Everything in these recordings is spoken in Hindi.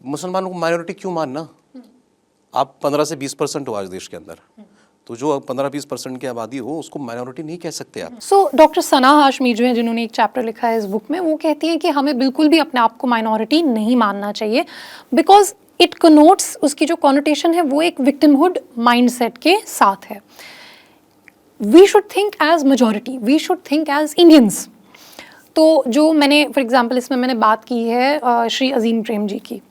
मुसलमानों को माइनॉरिटी क्यों मानना? आप 15 से 20% हो आज देश के अंदर, तो जो 15-20% की आबादी हो उसको माइनॉरिटी नहीं कह सकते आप। सो डॉक्टर सना हाशमी जो है, जिन्होंने एक चैप्टर लिखा है इस बुक में, वो कहती हैं कि हमें बिल्कुल भी अपने आप को माइनॉरिटी नहीं मानना चाहिए, बिकॉज इट कनोट्स, उसकी जो कॉनोटेशन है वो एक विक्टिमहुड माइंडसेट के साथ है। We should think as majority, we should think as Indians. तो जो मैंने फॉर एग्जांपल इसमें मैंने बात की है श्री अजीम प्रेम जी की,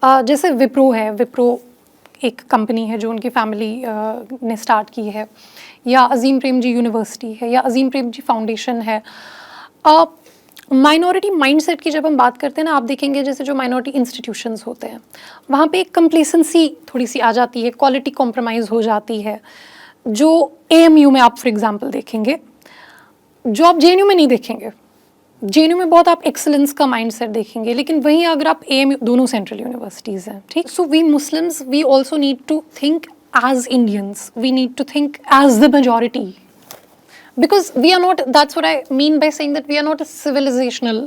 जैसे विप्रो है, विप्रो एक कंपनी है जो उनकी फैमिली ने स्टार्ट की है, या अजीम प्रेम जी यूनिवर्सिटी है, या अजीम प्रेम जी फाउंडेशन है। माइनॉरिटी माइंडसेट की जब हम बात करते हैं ना, आप देखेंगे जैसे जो माइनॉरिटी इंस्टीट्यूशंस होते हैं वहाँ पे एक कंप्लेसेंसी थोड़ी सी आ जाती है, क्वालिटी कॉम्प्रोमाइज़ हो जाती है। जो AMU में आप फॉर एग्जांपल देखेंगे, जो आप JNU में नहीं देखेंगे। JNU में बहुत आप एक्सेलेंस का माइंडसेट देखेंगे, लेकिन वहीं अगर आप AMU, दोनों सेंट्रल यूनिवर्सिटीज़ हैं, ठीक। So we Muslims, we also need to think as Indians, we need to think as the majority, because we are not, that's what I mean by saying that we are not a civilizational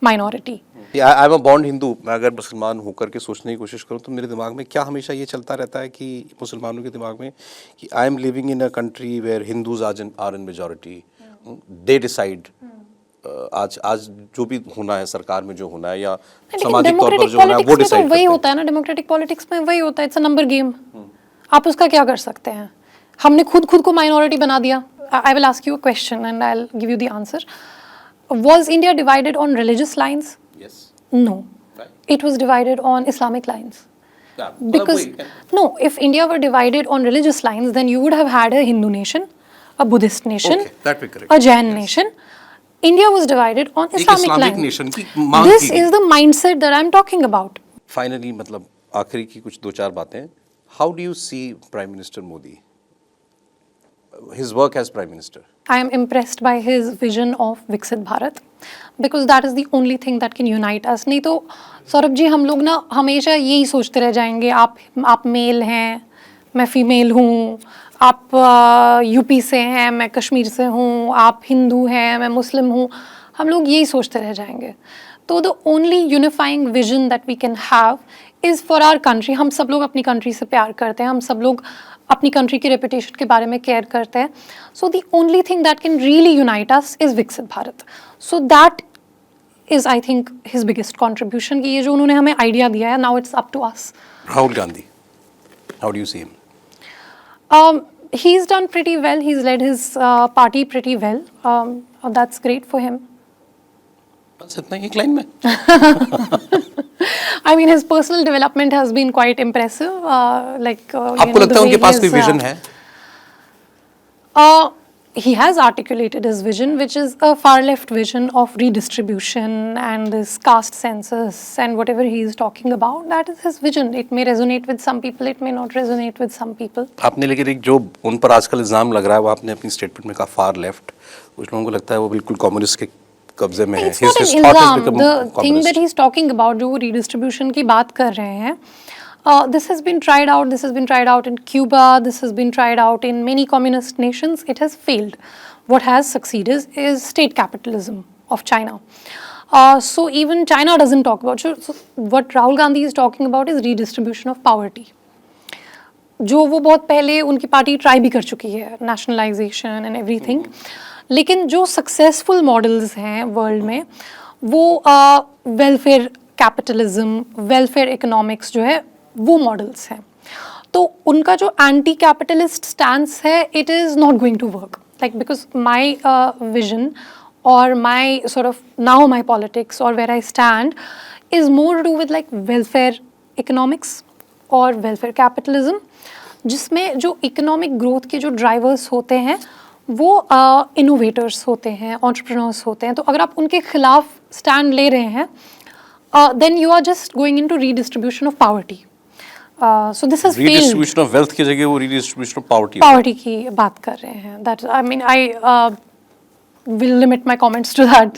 minority. I am a born Hindu. मैं अगर मुसलमान होकर के सोचने की कोशिश करूँ तो मेरे दिमाग में क्या हमेशा ये चलता रहता है कि मुसलमानों के दिमाग में कि I am living in a country where Hindus are in majority, they decide. आज जो भी होना है सरकार में, जो होना है या सामाजिक तौर पर जो होना है वो डिसाइड वही होता है ना, डेमोक्रेटिक पॉलिटिक्स में वही होता है, इट्स अ नंबर गेम। आप उसका क्या कर सकते हैं? हमने खुद को माइनॉरिटी बना दिया। I will ask you a question and I will give you the answer. Was India divided on religious lines? Yes. No. Right. It was divided on Islamic lines. Yeah. Because no, if India were divided on religious lines, then you would have had a Hindu nation, a Buddhist nation, Okay, that be correct. a Jain nation. India was divided on Islamic lines. nation की मांग This की is the mindset that I'm talking about. Finally, मतलब आखिरी की कुछ दो चार बातें। How do you see Prime Minister Modi? His work as Prime Minister. I am impressed by his vision of Viksit Bharat, because that is the only thing that can unite us. नहीं तो सौरभ जी, हम लोग ना हमेशा यही सोचते रह जाएंगे, आप मेल हैं, मैं फीमेल हूँ, आप यूपी से हैं, मैं कश्मीर से हूँ, आप हिंदू हैं, मैं मुस्लिम हूँ, हम लोग यही सोचते रह जाएंगे। तो the only unifying vision that we can have is for our country. हम सब लोग अपनी कंट्री से प्यार करते हैं, हम सब लोग अपनी कंट्री की रेपुटेशन के बारे में केयर करते हैं। So the only thing that can really unite us is विकसित Bharat. So that is I think his biggest contribution, कि ये जो उन्होंने हमें आइडिया दिया है, now it's up to us. Rahul Gandhi, how do you see him? He's done pretty well. He's led his party pretty well. That's great for him. बस इतना ही एक लाइन में। I mean, his personal development has been quite impressive. आपको लगता है उनके पास कोई विजन है? He has articulated his vision, which is a far left vision of redistribution and this caste census and whatever he is talking about. That is his vision. It may resonate with some people, it may not resonate with some people. आपने लेकिन एक जो उन पर आजकल इल्जाम लग रहा है वो आपने अपनी स्टेटमेंट में कहा फार लेफ्ट, कुछ लोगों को लगता है वो बिल्कुल कम्युनिस्ट के कब्जे में है। It's not an ilzam. The thing that he's talking about, जो redistribution की बात कर रहे हैं, this has been tried out. This has been tried out in Cuba. This has been tried out in many communist nations. It has failed. What has succeeded is state capitalism of China. So even China doesn't talk about. So what Rahul Gandhi is talking about is redistribution of poverty. जो वो बहुत पहले उनकी पार्टी ट्राई भी कर चुकी है, nationalization and everything. लेकिन जो सक्सेसफुल मॉडल्स हैं वर्ल्ड में, वो वेलफेयर कैपिटलिज्म, वेलफेयर इकोनॉमिक्स जो है, वो मॉडल्स हैं। तो उनका जो एंटी कैपिटलिस्ट स्टैंस है, it is not going to work, like because my vision और my sort of now my politics और where I stand is more to do with like welfare economics और वेलफेयर कैपिटलिज्म, जिसमें जो इकोनॉमिक ग्रोथ के जो ड्राइवर्स होते हैं वो इनोवेटर्स होते हैं, एंटरप्रेन्योर्स होते हैं। तो अगर आप उनके खिलाफ स्टैंड ले रहे हैं, then you are just going into redistribution of poverty. So this has failed. Redistribution of wealth की जगह वो रीडिस्ट्रीब्यूशन ऑफ पावर्टी की बात कर रहे हैं। That I mean I will limit my comments to that.